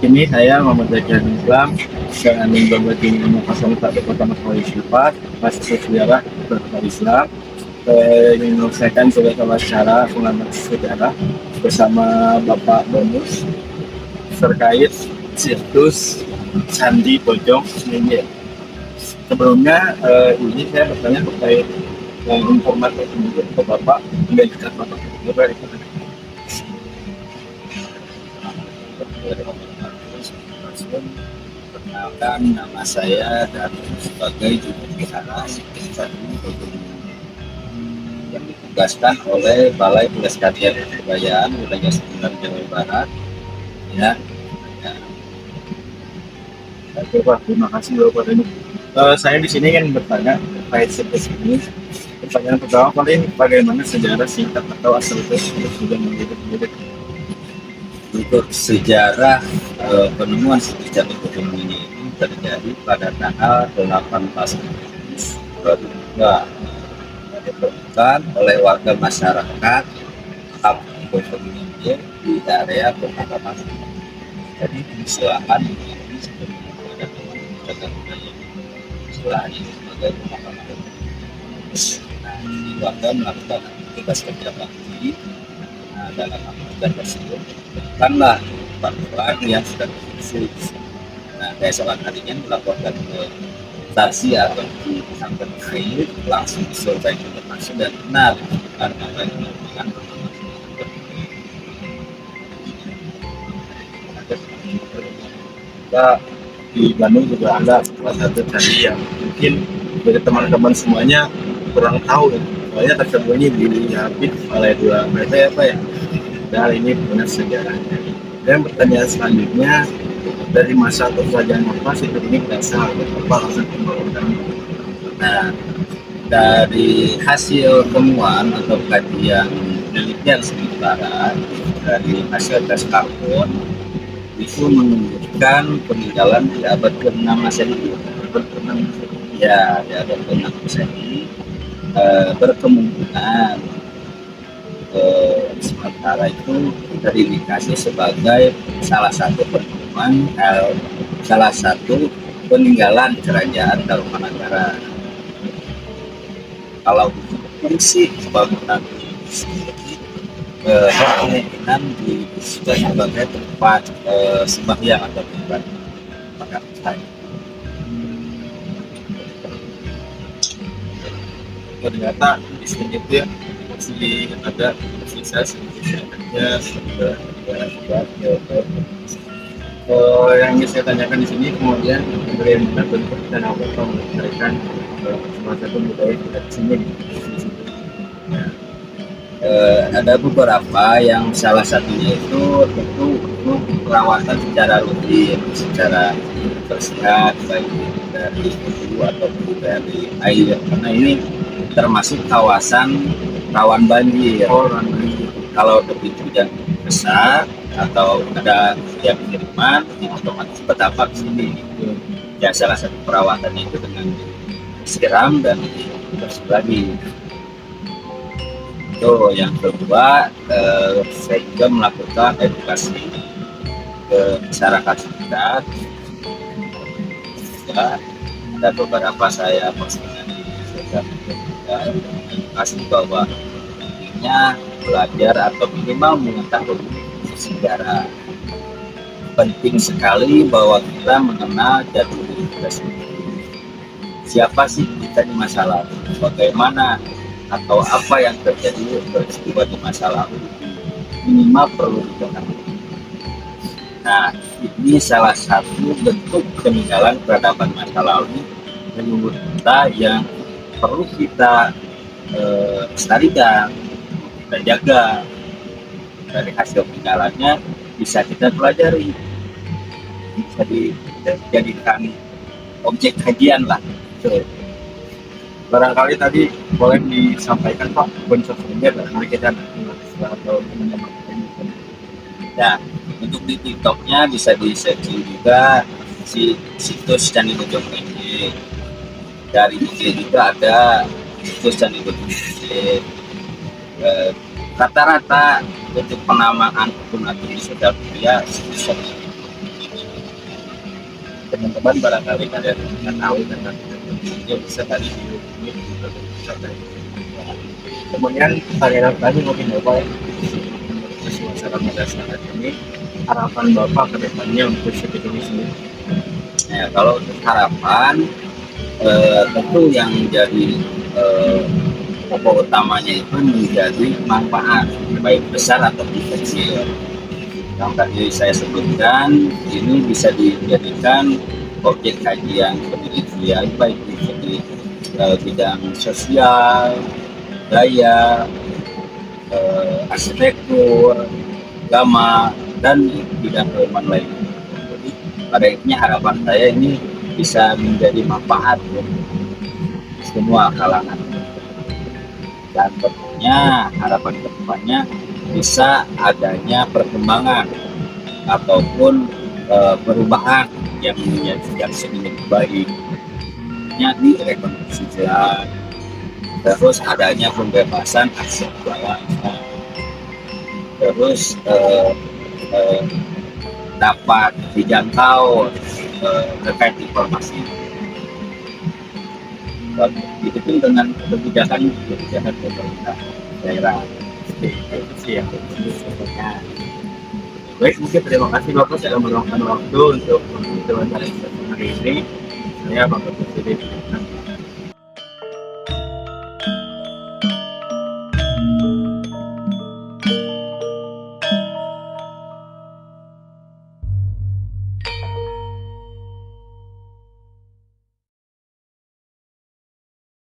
Kini saya Muhammad Zaki Islam dengan berbagi ilmu pasal satu Kota Makkah Sifat, mahasiswa sejarah Kota Islam. Ingin menyelesaikan sebuah wawancara pengamatan sejarah bersama Bapak Bonus terkait situs Candi Bojong Seminyak. Sebelumnya ini saya bertanya terkait informasi ke Bapak, identitas Bapak. Perkenalkan, nama saya dan sebagai juru bicara yang ditugaskan oleh Balai Pelestarian Kebudayaan Wilayah Sekitar Jawa Barat. Ya, ya. Oke Pak, terima kasih Bapak ini. Saya di sini kan bertanya terkait situs ini. Pertanyaan pertama paling bagaimana sejarah singkat atau asal usul sudah menjadi Untuk sejarah penemuan situs Candi Bojong ini terjadi pada tanggal 18 Agustus 2002, ditemukan oleh warga masyarakat Kampung Bojong Seminyak di area pemakaman. Jadi persilakan ini sebagai cagar budaya istilahnya sebagai pemakaman. Nah, ini warga melakukan aktivitas kerja bakti. Nah, dalam aktivitas tersebut bukanlah bantuan yang sudah tersusun. Nah, keesokan harinya melaporkan ke stasi atau di pesantren terkait, langsung disurvei informasi dan benar karena apa yang dilakukan kita di Bandung juga ada salah satu candi yang mungkin dari teman-teman semuanya kurang tahu ya. Soalnya tersembunyi diapit oleh dua mereka ya Pak ya. Dan ini benar sejarahnya. Dan pertanyaan selanjutnya, dari masa kerajaan apa situs ini berasal apa alasan pembangunan? Nah, dari hasil temuan atau kajian penelitian sementara dari hasil tes karbon itu menunjukkan peninggalan di abad ke-6 Masehi. Ya, di abad ke-6 Masehi berkemungkinan sementara itu terindikasi sebagai salah satu penemuan salah satu peninggalan kerajaan Tarumanagara. Kalau fungsi bangunan sendiri kemungkinan disebut sebagai tempat sembahyang atau tempat makan saya. Ternyata di sini itu ya masih ada sisa sedikitnya sudah yang ingin saya tanyakan di sini kemudian bagaimana bentuk dan apa yang melestarikan salah satu budaya kita di sini. Ada beberapa yang salah satunya itu tentu untuk perawatan secara rutin, secara bersihat baik dari suhu ataupun dari air, karena ini termasuk kawasan rawan banjir. Kalau debit hujan besar atau ada yang kiriman, otomatis berdampak di sini. Ya, salah satu perawatannya itu dengan siram dan bersih lagi. Itu yang kedua, saya juga melakukan edukasi ke masyarakat sekitar. Ya, ada beberapa saya postingan di sosial media edukasi bahwa pentingnya belajar atau minimal mengetahui sejarah. Penting sekali bahwa kita mengenal jati diri kita sendiri. Siapa sih kita di masa lalu? Bagaimana atau apa yang terjadi peristiwa di masa lalu? Minimal perlu diketahui. Nah, ini salah satu bentuk peninggalan peradaban masa lalu leluhur kita yang perlu kita lestarikan, kita jaga. Dari hasil peninggalannya bisa kita pelajari, bisa dijadikan objek kajian lah. Barangkali tadi boleh disampaikan Pak bentuknya dari kita atau Ya, untuk di TikToknya bisa di searching juga si situs Candi Bojong Seminyak. Dari IG juga ada situs Candi Bojong Seminyak. Rata-rata untuk penamaan akun di sosial media situs teman-teman barangkali kalian nggak tahu tentang ya bisa tadi dihubungi di berbagai wisata. Kemudian kalian tadi mungkin Bapak ya, suasana pada saat ini harapan Bapak ke depannya untuk City ini sendiri. Nah, kalau untuk harapan tentu yang menjadi pokok utamanya itu menjadi manfaat baik besar ataupun kecil. Yang tadi saya sebutkan ini bisa dijadikan objek kajian penelitian baik di segi bidang sosial, budaya, arsitektur, agama, dan bidang keilmuan lain. Jadi pada intinya harapan saya ini bisa menjadi manfaat untuk semua kalangan. Dan tentunya harapan kedepannya bisa adanya perkembangan ataupun perubahan yang menjadi sedikit baik, di rekonstruksi jalan, terus adanya pembebasan akses jalan, terus dapat dijangkau terkait informasi. Itu pun dengan kebijakan pemerintah daerah. Itu yang sebetulnya. Baik, mungkin terima kasih Bapak sudah meluangkan waktu untuk wawancara hari ini. Saya Bapak Presiden.